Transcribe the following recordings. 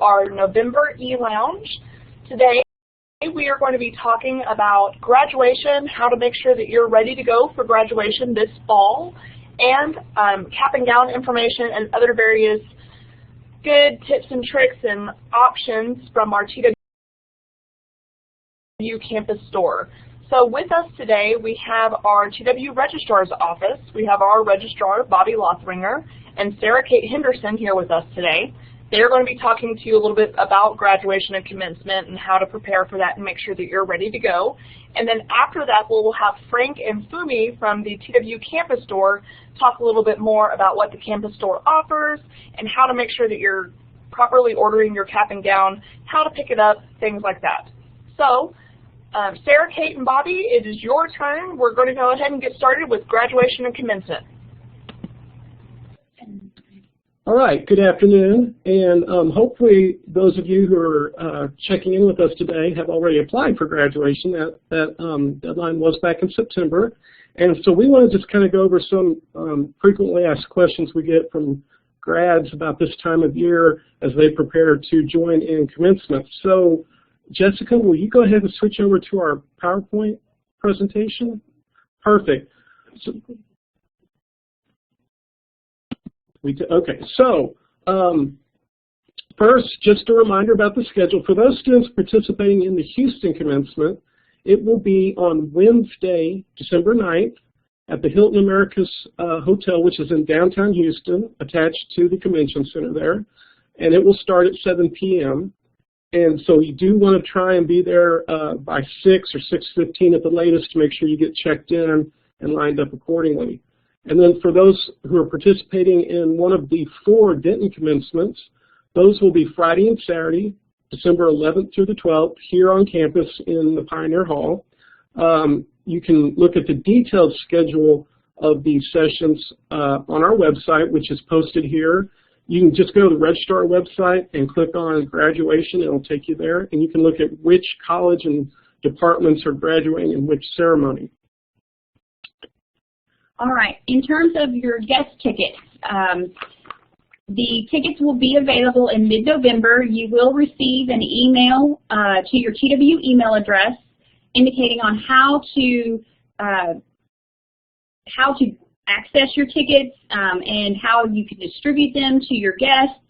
our November eLounge. Today we are going to be talking about graduation, how to make sure that you're ready to go for graduation this fall, and cap and gown information and other various good tips and tricks and options from our TW campus store. So with us today we have our TW Registrar's Office. We have our Registrar, Bobby Lothringer, and Sarah Kate Henderson here with us today. They're going to be talking to you a little bit about graduation and commencement and how to prepare for that and make sure that you're ready to go. And then after that, we'll have Frank and Fumi from the TW Campus Store talk a little bit more about what the Campus Store offers and how to make sure that you're properly ordering your cap and gown, how to pick it up, things like that. So, Sarah, Kate, and Bobby, it is your turn. We're going to go ahead and get started with graduation and commencement. All right, good afternoon, and hopefully those of you who are checking in with us today have already applied for graduation. That deadline was back in September, and so we want to just kind of go over some frequently asked questions we get from grads about this time of year as they prepare to join in commencement. So, Jessica, will you go ahead and switch over to our PowerPoint presentation? Perfect. So, okay, so first, just a reminder about the schedule. For those students participating in the Houston commencement, it will be on Wednesday, December 9th, at the Hilton Americas Hotel, which is in downtown Houston, attached to the convention center there, and it will start at 7 p.m. And so you do want to try and be there by 6 or 6:15 at the latest to make sure you get checked in and lined up accordingly. And then for those who are participating in one of the 4 Denton commencements, those will be Friday and Saturday, December 11th through the 12th, here on campus in the Pioneer Hall. You can look at the detailed schedule of these sessions on our website, which is posted here. You can just go to the Registrar website and click on graduation. It'll take you there, and you can look at which college and departments are graduating in which ceremony. All right, in terms of your guest tickets, the tickets will be available in mid-November. You will receive an email to your TW email address indicating on how to access your tickets and how you can distribute them to your guests.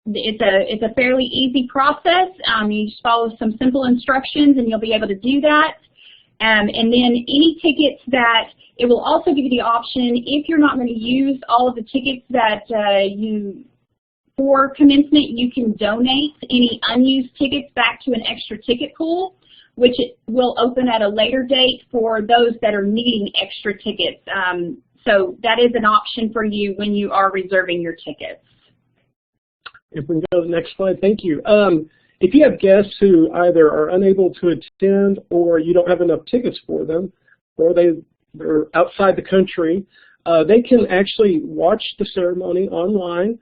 It's a fairly easy process. You just follow some simple instructions and you'll be able to do that. And then any tickets that, it will also give you the option, if you're not going to use all of the tickets that for commencement, you can donate any unused tickets back to an extra ticket pool, which will open at a later date for those that are needing extra tickets. So that is an option for you when you are reserving your tickets. If we can go to the next slide, thank you. If you have guests who either are unable to attend or you don't have enough tickets for them, or they're outside the country, they can actually watch the ceremony online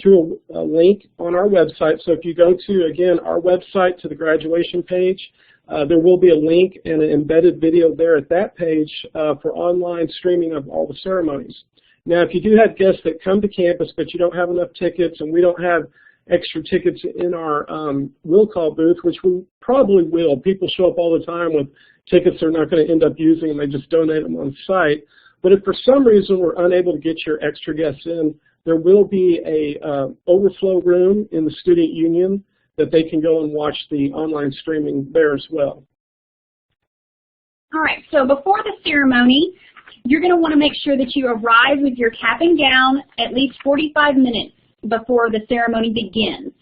through a link on our website. So if you go to, again, our website to the graduation page, there will be a link and an embedded video there at that page for online streaming of all the ceremonies. Now, if you do have guests that come to campus but you don't have enough tickets and we don't have extra tickets in our will call booth, which we probably will. People show up all the time with tickets they're not going to end up using and they just donate them on site. But if for some reason we're unable to get your extra guests in, there will be a overflow room in the student union that they can go and watch the online streaming there as well. All right, so before the ceremony, you're going to want to make sure that you arrive with your cap and gown at least 45 minutes before the ceremony begins.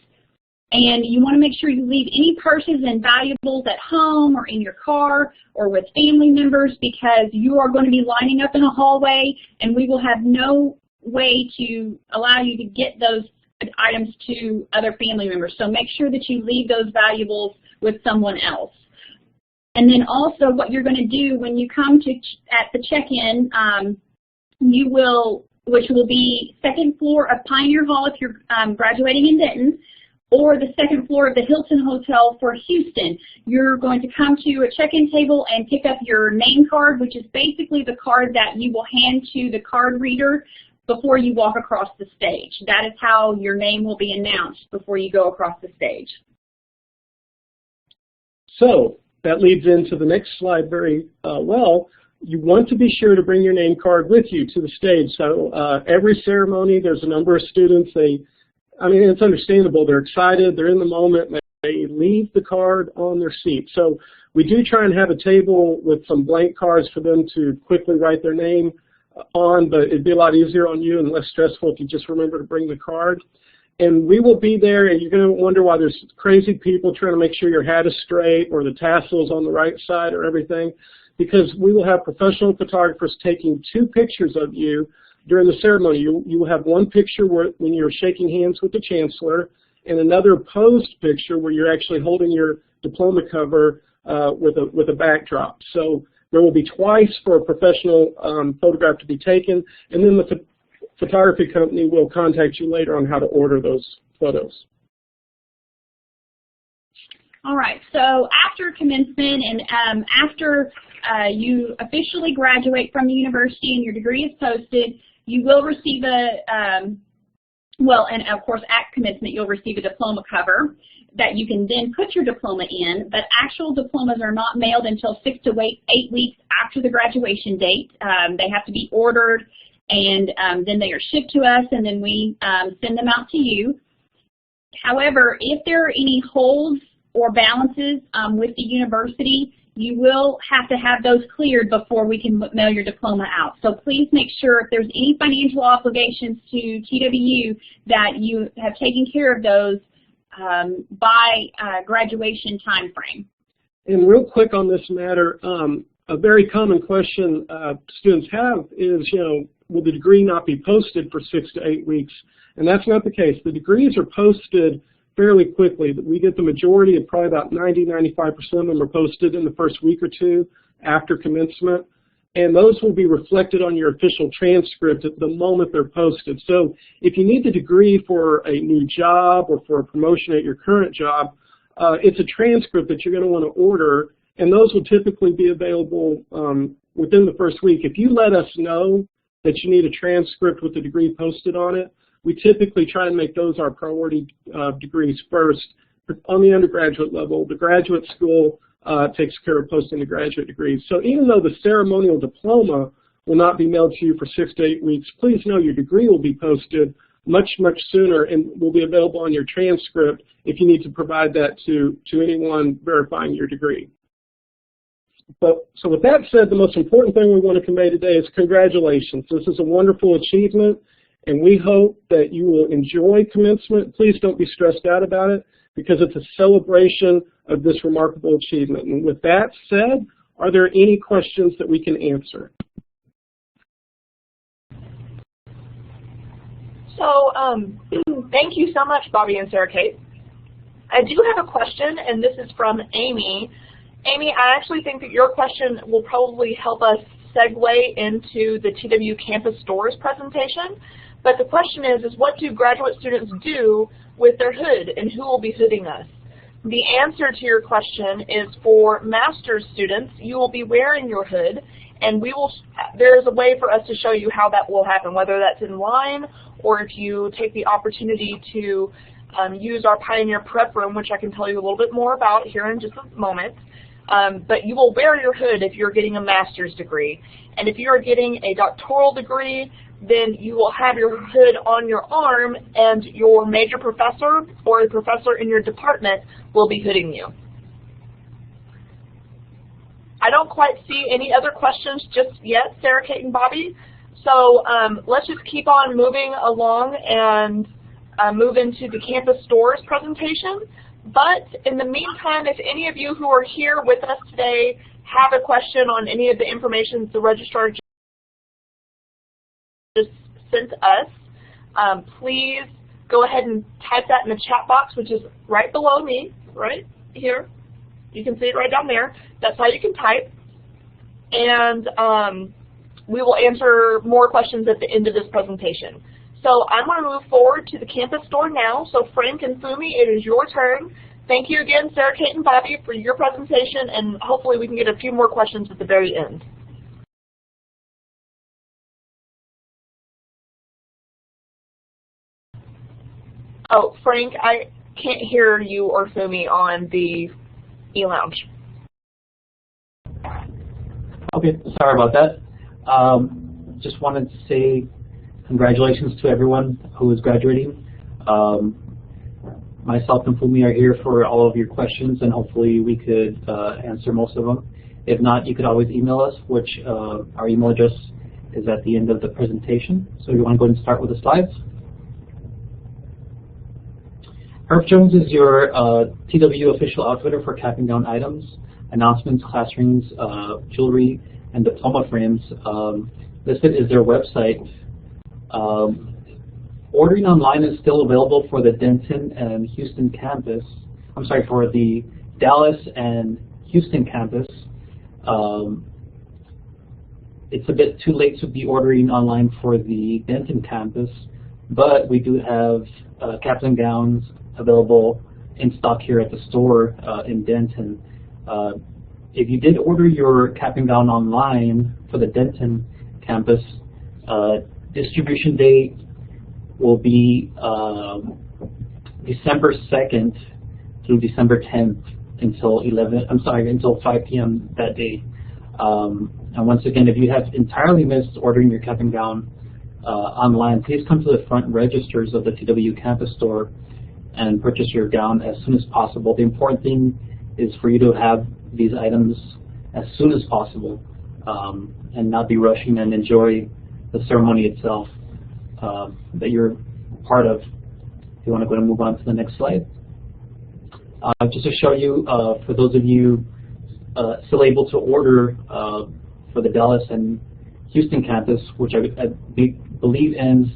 And you want to make sure you leave any purses and valuables at home or in your car or with family members, because you are going to be lining up in a hallway and we will have no way to allow you to get those items to other family members. So make sure that you leave those valuables with someone else. And then also what you're going to do when you come to at the check-in, which will be second floor of Pioneer Hall if you're graduating in Denton, or the second floor of the Hilton Hotel for Houston. You're going to come to a check-in table and pick up your name card, which is basically the card that you will hand to the card reader before you walk across the stage. That is how your name will be announced before you go across the stage. So that leads into the next slide very well. You want to be sure to bring your name card with you to the stage. So every ceremony, there's a number of students. I mean, it's understandable. They're excited. They're in the moment. They leave the card on their seat. So we do try and have a table with some blank cards for them to quickly write their name on, but it'd be a lot easier on you and less stressful if you just remember to bring the card. And we will be there, and you're going to wonder why there's crazy people trying to make sure your hat is straight or the tassel's on the right side or everything, because we will have professional photographers taking 2 pictures of you during the ceremony. You will have one picture when you're shaking hands with the chancellor, and another posed picture where you're actually holding your diploma cover with a backdrop. So there will be twice for a professional photograph to be taken, and then the photography company will contact you later on how to order those photos. All right, so after commencement and after you officially graduate from the university and your degree is posted, you will receive well, and of course at commencement you'll receive a diploma cover that you can then put your diploma in, but actual diplomas are not mailed until 6 to 8 weeks after the graduation date. They have to be ordered, and then they are shipped to us, and then we send them out to you. However, if there are any holes or balances with the university, you will have to have those cleared before we can mail your diploma out. So please make sure if there's any financial obligations to TWU that you have taken care of those by graduation time frame. And real quick on this matter, a very common question students have is, will the degree not be posted for 6 to 8 weeks? And that's not the case. The degrees are posted fairly quickly. We get the majority of probably about 90–95% of them are posted in the first week or 2 after commencement, and those will be reflected on your official transcript at the moment they're posted. So if you need the degree for a new job or for a promotion at your current job, it's a transcript that you're going to want to order, and those will typically be available within the first week. If you let us know that you need a transcript with the degree posted on it, we typically try and make those our priority degrees first. On the undergraduate level, the graduate school takes care of posting the graduate degrees. So even though the ceremonial diploma will not be mailed to you for 6 to 8 weeks, please know your degree will be posted much sooner and will be available on your transcript if you need to provide that to anyone verifying your degree. So with that said, the most important thing we want to convey today is congratulations. This is a wonderful achievement, and we hope that you will enjoy commencement. Please don't be stressed out about it, because it's a celebration of this remarkable achievement. And with that said, are there any questions that we can answer? So thank you so much, Bobby and Sarah Kate. I do have a question, and this is from Amy. Amy, I actually think that your question will probably help us segue into the TW Campus Stores presentation. But the question is what do graduate students do with their hood, and who will be hooding us? The answer to your question is for master's students, you will be wearing your hood, and there is a way for us to show you how that will happen, whether that's in line or if you take the opportunity to use our Pioneer Prep Room, which I can tell you a little bit more about here in just a moment. But you will wear your hood if you're getting a master's degree. And if you are getting a doctoral degree, then you will have your hood on your arm, and your major professor or a professor in your department will be hooding you. I don't quite see any other questions just yet, Sarah, Kate, and Bobby. So let's just keep on moving along and move into the Campus Stores presentation. But in the meantime, if any of you who are here with us today have a question on any of the information the registrar just sent us, please go ahead and type that in the chat box, which is right below me, right here. You can see it right down there. That's how you can type. And we will answer more questions at the end of this presentation. So I'm going to move forward to the campus store now. So Frank and Fumi, it is your turn. Thank you again, Sarah, Kate, and Bobby, for your presentation, and hopefully we can get a few more questions at the very end. Oh, Frank, I can't hear you or Fumi on the eLounge. Okay, sorry about that. Just wanted to say congratulations to everyone who is graduating. Myself and Fumi are here for all of your questions, and hopefully we could answer most of them. If not, you could always email us, which our email address is at the end of the presentation. So you want to go ahead and start with the slides. Herb Jones is your TW official outfitter for cap and gown items, announcements, class rings, jewelry, and diploma frames. Listed is their website. Ordering online is still available for the Denton and Houston campus. I'm sorry, for the Dallas and Houston campus. It's a bit too late to be ordering online for the Denton campus, but we do have caps and gowns available in stock here at the store in Denton. If you did order your cap and gown online for the Denton campus, distribution date will be December 2nd through December 10th until 5 p.m. that day. And once again, if you have entirely missed ordering your cap and gown online, please come to the front registers of the TW campus store and purchase your gown as soon as possible. The important thing is for you to have these items as soon as possible and not be rushing and enjoy the ceremony itself that you're part of. If you want to go and move on to the next slide. Just to show you, for those of you still able to order for the Dallas and Houston campus, which I believe ends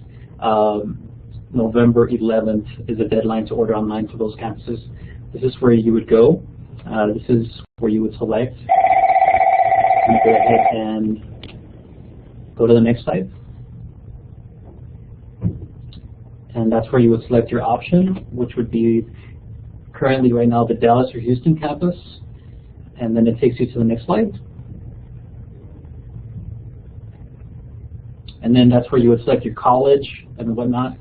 November 11th is the deadline to order online for those campuses. This is where you would go. This is where you would select. And go ahead and go to the next slide. And that's where you would select your option, which would be currently right now the Dallas or Houston campus. And then it takes you to the next slide. And then that's where you would select your college and whatnot.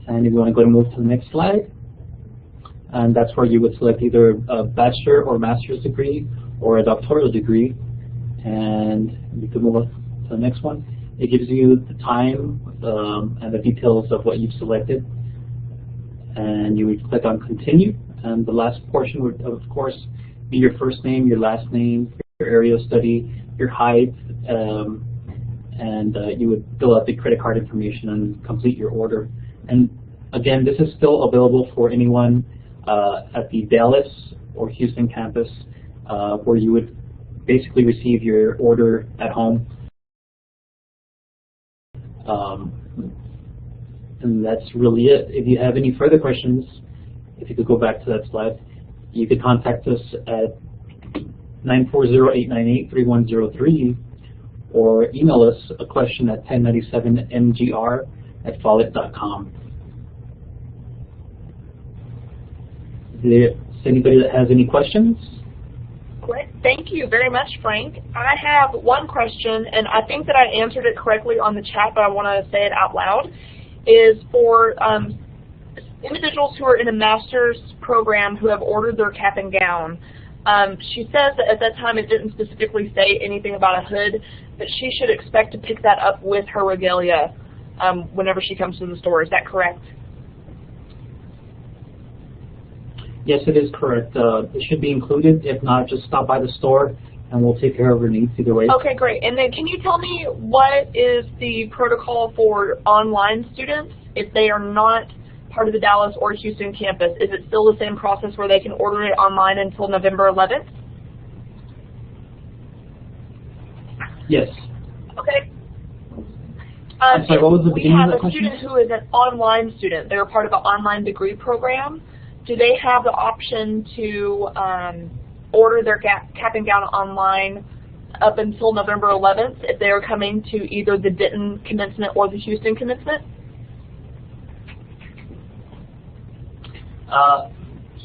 And if you want to go and move to the next slide, and that's where you would select either a bachelor or master's degree or a doctoral degree. And you can move on to the next one. It gives you the time and the details of what you've selected. And you would click on continue. And the last portion would, of course, be your first name, your last name, your area of study, your height, and you would fill out the credit card information and complete your order. And again, this is still available for anyone at the Dallas or Houston campus, where you would basically receive your order at home. And that's really it. If you have any further questions, if you could go back to that slide, you could contact us at 940-898-3103 or email us a question at 1097mgr@follett.com. Is there anybody that has any questions? Great. Thank you very much, Frank. I have one question, and I think that I answered it correctly on the chat, but I want to say it out loud, is for individuals who are in a master's program who have ordered their cap and gown. She says that at that time it didn't specifically say anything about a hood, but she should expect to pick that up with her regalia whenever she comes to the store. Is that correct? Yes, it is correct. It should be included. If not, just stop by the store and we'll take care of your needs either way. Okay, great. And then can you tell me what is the protocol for online students if they are not part of the Dallas or Houston campus? Is it still the same process where they can order it online until November 11th? Yes. Okay. I'm sorry, what was the beginning of the question? We have a student who is an online student. They're part of an online degree program. Do they have the option to order their cap and gown online up until November 11th if they are coming to either the Denton commencement or the Houston commencement?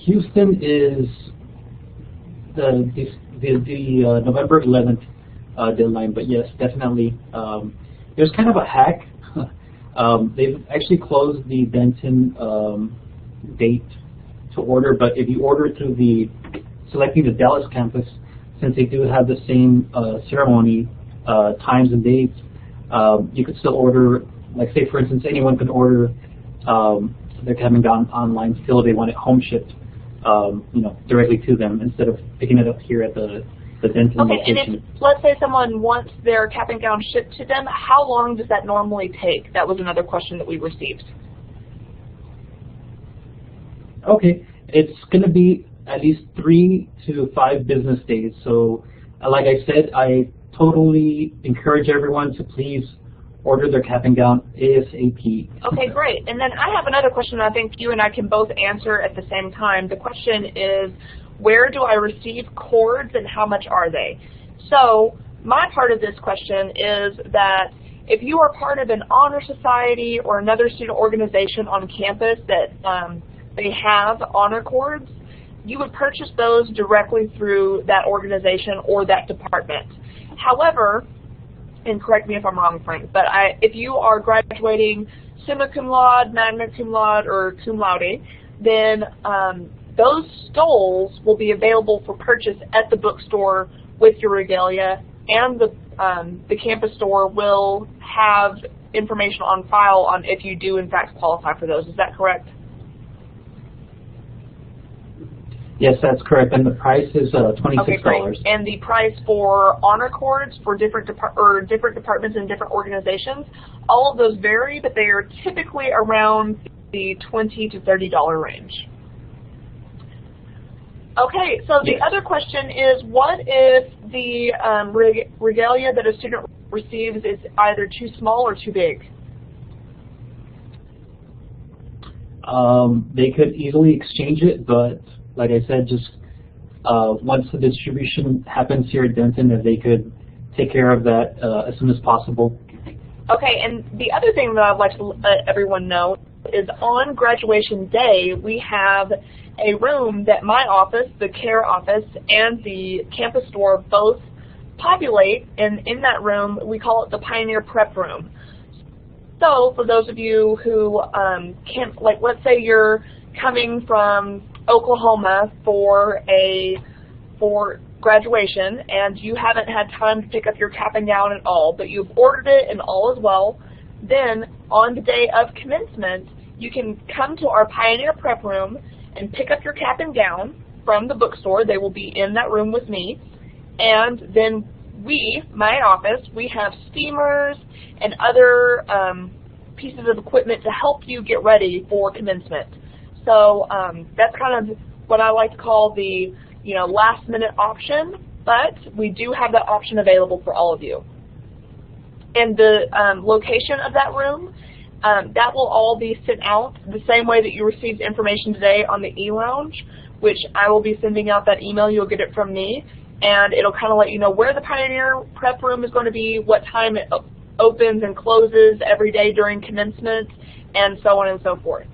Houston is the November 11th deadline, but yes, definitely. There's kind of a hack. They've actually closed the Denton date to order, but if you order through selecting the Dallas campus, since they do have the same ceremony times and dates, you could still order, like say for instance, anyone can order their cabin gown online still. They want it home shipped, directly to them instead of picking it up here at the Denton location. And if, let's say someone wants their cap and gown shipped to them, how long does that normally take? That was another question that we received. Okay, it's going to be at least 3 to 5 business days. So, like I said, I totally encourage everyone to please order their cap and gown ASAP. Okay, great. And then I have another question I think you and I can both answer at the same time. The question is, where do I receive cords and how much are they? So my part of this question is that if you are part of an honor society or another student organization on campus that they have honor cords, you would purchase those directly through that organization or that department. However, and correct me if I'm wrong, Frank, but if you are graduating summa cum laude, magna cum laude, or cum laude, then those stoles will be available for purchase at the bookstore with your regalia, and the campus store will have information on file on if you do in fact qualify for those. Is that correct? Yes, that's correct, and the price is $26. Okay, great. And the price for honor cords for different departments and different organizations, all of those vary, but they are typically around the $20 to $30 range. Okay, so the other question is, what if the regalia that a student receives is either too small or too big? They could easily exchange it, but like I said, just once the distribution happens here at Denton, that they could take care of that as soon as possible. Okay, and the other thing that I'd like to let everyone know is on graduation day, we have a room that my office, the care office, and the campus store both populate, and in that room, we call it the Pioneer Prep Room. So for those of you who can't, like let's say you're coming from Oklahoma for graduation and you haven't had time to pick up your cap and gown at all, but you've ordered it and all is well, then on the day of commencement, you can come to our Pioneer Prep Room and pick up your cap and gown from the bookstore. They will be in that room with me. And then my office, we have steamers and other pieces of equipment to help you get ready for commencement. So that's kind of what I like to call the last minute option, but we do have that option available for all of you. And the location of that room, that will all be sent out the same way that you received information today on the eLounge, which I will be sending out that email. You'll get it from me, and it'll kind of let you know where the Pioneer Prep Room is going to be, what time it opens and closes every day during commencement, and so on and so forth.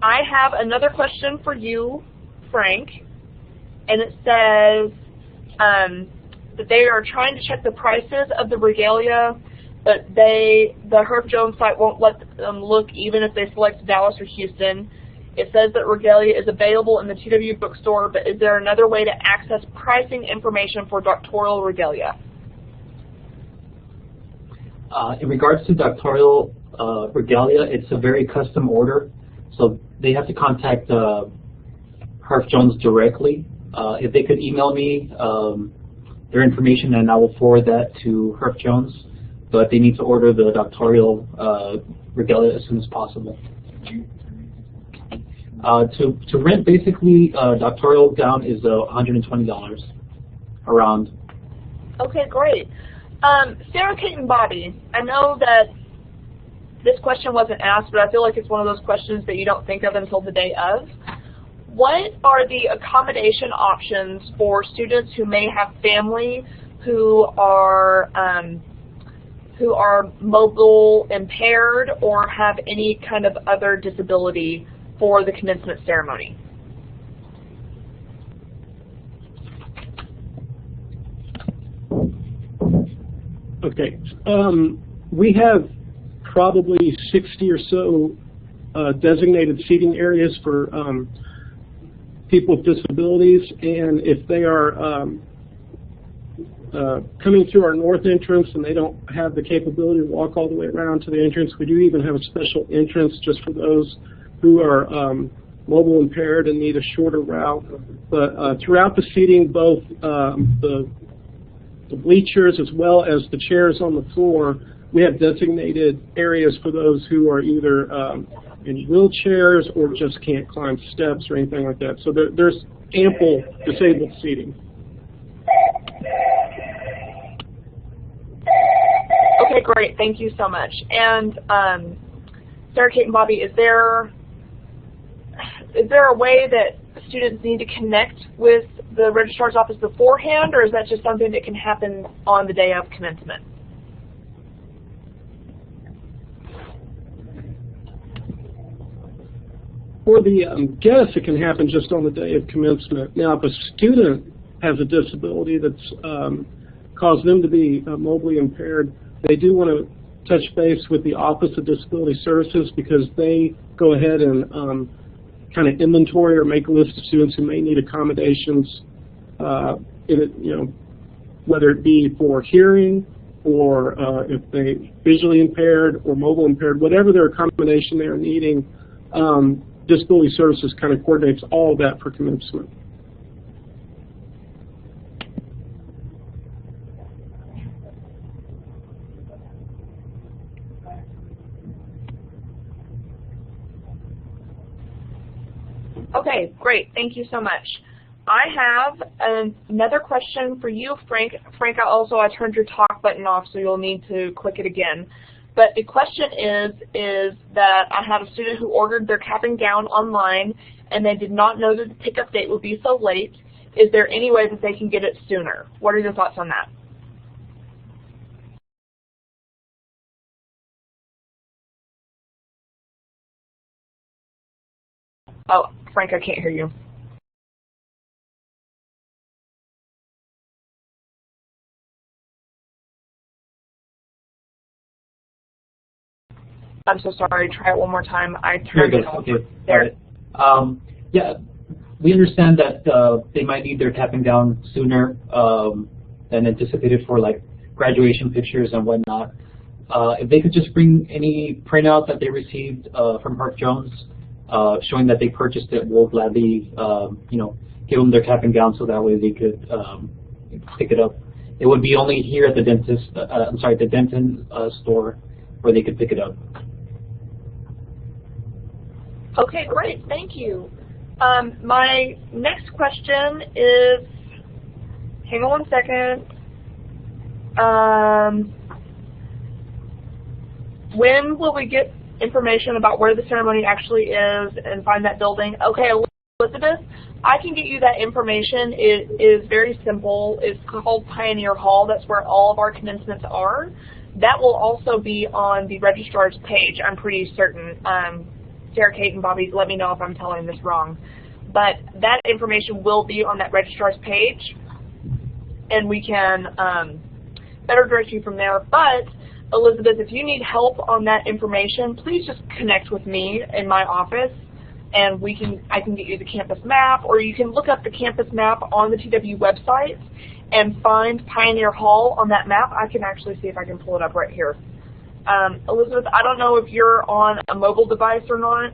I have another question for you, Frank, and it says that they are trying to check the prices of the regalia, but the Herff Jones site won't let them look even if they select Dallas or Houston. It says that regalia is available in the TW bookstore, but is there another way to access pricing information for doctoral regalia? In regards to doctoral regalia, it's a very custom order, so they have to contact Herff Jones directly. If they could email me their information, and I will forward that to Herff Jones, but they need to order the doctoral regalia as soon as possible. To rent, basically, doctoral gown is $120 around. Okay, great. Sarah, Kate, and Bobby, I know that this question wasn't asked, but I feel like it's one of those questions that you don't think of until the day of. What are the accommodation options for students who may have family who are mobile impaired or have any kind of other disability for the commencement ceremony? Okay, we have probably 60 or so designated seating areas for people with disabilities, and if they are coming through our north entrance and they don't have the capability to walk all the way around to the entrance, we do even have a special entrance just for those who are mobile impaired and need a shorter route. But throughout the seating, both the bleachers as well as the chairs on the floor, we have designated areas for those who are either in wheelchairs or just can't climb steps or anything like that. So there's ample disabled seating. Okay, great. Thank you so much. And Sarah, Kate, and Bobby, is there a way that students need to connect with the registrar's office beforehand, or is that just something that can happen on the day of commencement? For the guests, it can happen just on the day of commencement. Now, if a student has a disability that's caused them to be mobily impaired, they do want to touch base with the Office of Disability Services, because they go ahead and kind of inventory or make a list of students who may need accommodations, whether it be for hearing or if they visually impaired or mobile impaired, whatever their accommodation they are needing. Disability Services kind of coordinates all of that for commencement. Okay, great. Thank you so much. I have another question for you, Frank. Frank, I turned your talk button off, so you'll need to click it again. But the question is that I had a student who ordered their cap and gown online, and they did not know that the pickup date would be so late. Is there any way that they can get it sooner? What are your thoughts on that? Oh, Frank, I can't hear you. I'm so sorry. Try it one more time. I turned it off. Okay. There. Yeah, we understand that they might need their cap and gown sooner than anticipated for like graduation pictures and whatnot. If they could just bring any printout that they received from Herc Jones showing that they purchased it, we'll gladly give them their cap and gown so that way they could pick it up. It would be only here at the the Denton store where they could pick it up. Okay, great. Thank you. My next question is, hang on one second. When will we get information about where the ceremony actually is and find that building? Okay, Elizabeth, I can get you that information. It is very simple. It's called Pioneer Hall. That's where all of our commencements are. That will also be on the registrar's page, I'm pretty certain. Sarah, Kate, and Bobby, let me know if I'm telling this wrong. But that information will be on that registrar's page, and we can better direct you from there. But Elizabeth, if you need help on that information, please just connect with me in my office, and I can get you the campus map, or you can look up the campus map on the TW website and find Pioneer Hall on that map. I can actually see if I can pull it up right here. Elizabeth, I don't know if you're on a mobile device or not.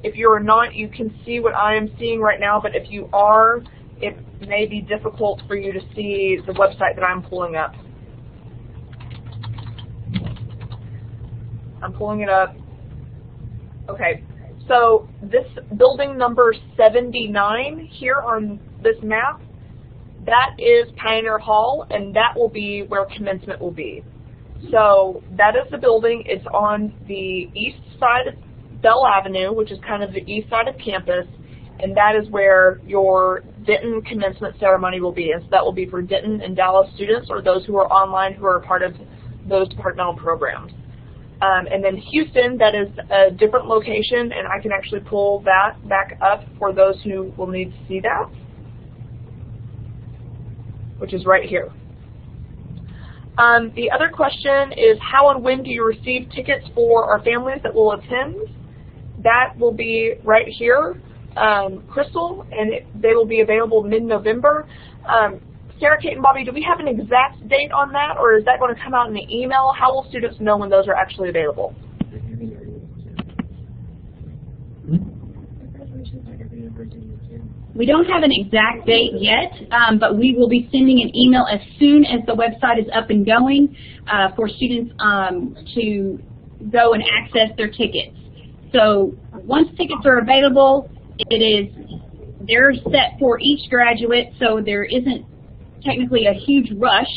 If you're not, you can see what I am seeing right now, but if you are, it may be difficult for you to see the website that I'm pulling up. I'm pulling it up. Okay, so this building number 79 here on this map, that is Pioneer Hall, and that will be where commencement will be. So that is the building. It's on the east side of Bell Avenue, which is kind of the east side of campus, and that is where your Denton commencement ceremony will be. And so that will be for Denton and Dallas students, or those who are online who are part of those departmental programs. And then Houston, that is a different location, and I can actually pull that back up for those who will need to see that, which is right here. The other question is, how and when do you receive tickets for our families that will attend? that will be right here, Crystal, and they will be available mid-November. Sarah, Kate, and Bobby, do we have an exact date on that, or is that going to come out in the email? How will students know when those are actually available? We don't have an exact date yet, but we will be sending an email as soon as the website is up and going for students to go and access their tickets. So once tickets are available, they're set for each graduate, so there isn't technically a huge rush.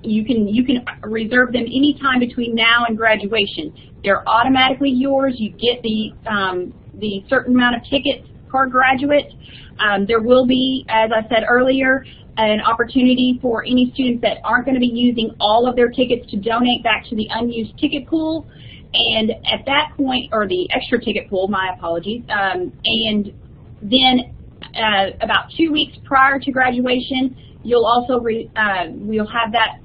You can reserve them anytime between now and graduation. They're automatically yours. You get the certain amount of tickets per graduate. There will be, as I said earlier, an opportunity for any students that aren't going to be using all of their tickets to donate back to the unused ticket pool. And at that point, or the extra ticket pool, my apologies, and then about 2 weeks prior to graduation, you'll also we'll have that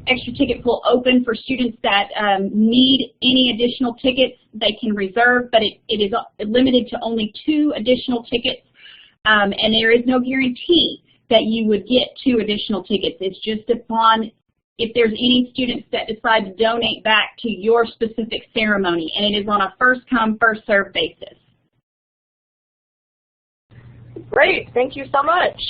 extra ticket pool open for students that need any additional tickets. They can reserve, but it is limited to only 2 additional tickets, and there is no guarantee that you would get 2 additional tickets. It's just upon if there's any students that decide to donate back to your specific ceremony, and it is on a first-come, first-served basis. Great, thank you so much.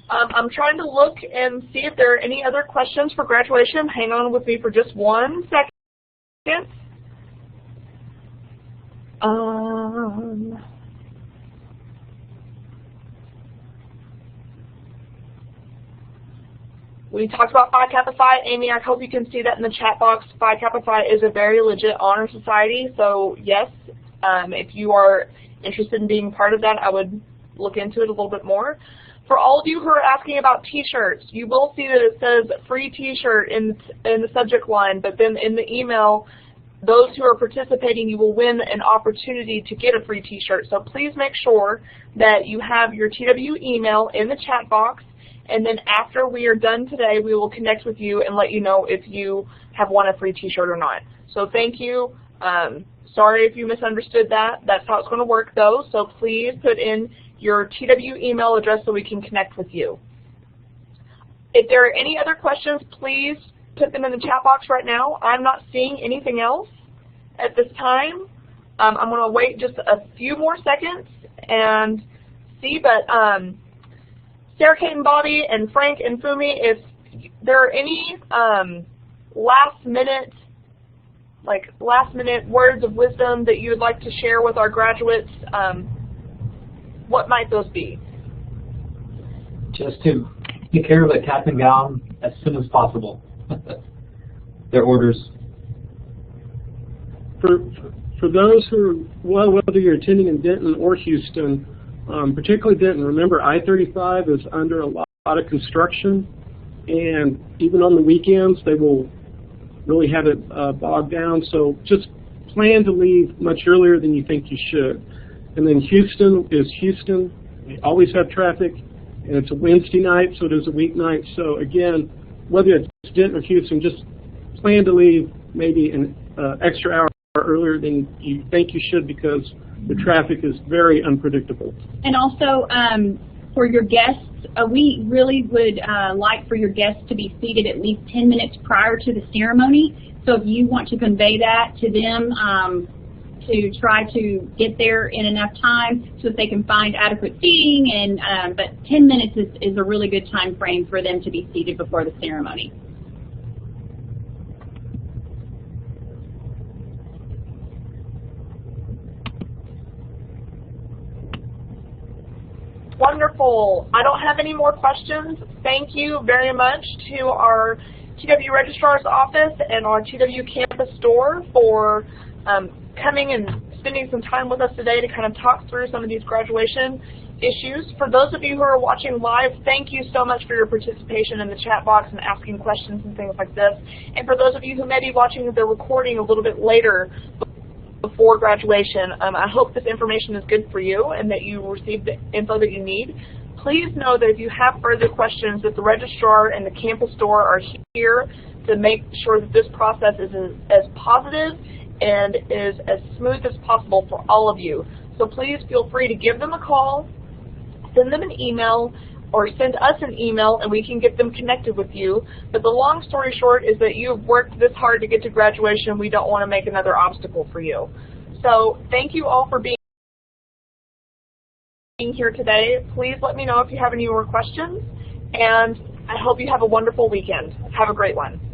I'm trying to look and see if there are any other questions for graduation. Hang on with me for just 1 second. We talked about Phi Kappa Phi. Amy, I hope you can see that in the chat box. Phi Kappa Phi is a very legit honor society, so yes, if you are interested in being part of that, I would look into it a little bit more. For all of you who are asking about t-shirts, you will see that it says free t-shirt in the subject line, but then in the email, those who are participating, you will win an opportunity to get a free t-shirt. So please make sure that you have your TW email in the chat box, and then after we are done today, we will connect with you and let you know if you have won a free t-shirt or not. So thank you. Sorry if you misunderstood that. That's how it's going to work, though. So please put in your TW email address so we can connect with you. If there are any other questions, please put them in the chat box right now. I'm not seeing anything else at this time. I'm going to wait just a few more seconds and see, but Sarah, Kate, and Bobby, and Frank, and Fumi, if there are any last minute words of wisdom that you would like to share with our graduates, what might those be? Just to take care of a cap and gown as soon as possible. Their orders. For those who, whether you're attending in Denton or Houston, particularly Denton, remember I-35 is under a lot of construction, and even on the weekends they will really have it bogged down, so just plan to leave much earlier than you think you should. And then Houston is Houston. We always have traffic, and it's a Wednesday night, so it is a weeknight. So again, whether it's Denton or Houston, just plan to leave maybe an extra hour earlier than you think you should, because the traffic is very unpredictable. And also, for your guests, we really would like for your guests to be seated at least 10 minutes prior to the ceremony. So if you want to convey that to them, to try to get there in enough time so that they can find adequate seating, and but 10 minutes is a really good time frame for them to be seated before the ceremony. Wonderful. I don't have any more questions. Thank you very much to our TW Registrar's Office and our TW Campus Store for coming and spending some time with us today to kind of talk through some of these graduation issues. For those of you who are watching live, thank you so much for your participation in the chat box and asking questions and things like this. And for those of you who may be watching the recording a little bit later before graduation, I hope this information is good for you and that you received the info that you need. Please know that if you have further questions, that the registrar and the campus store are here to make sure that this process is as positive and is as smooth as possible for all of you. So please feel free to give them a call, send them an email, or send us an email and we can get them connected with you. But the long story short is that you've worked this hard to get to graduation. We don't want to make another obstacle for you. So thank you all for being here today. Please let me know if you have any more questions, and I hope you have a wonderful weekend. Have a great one.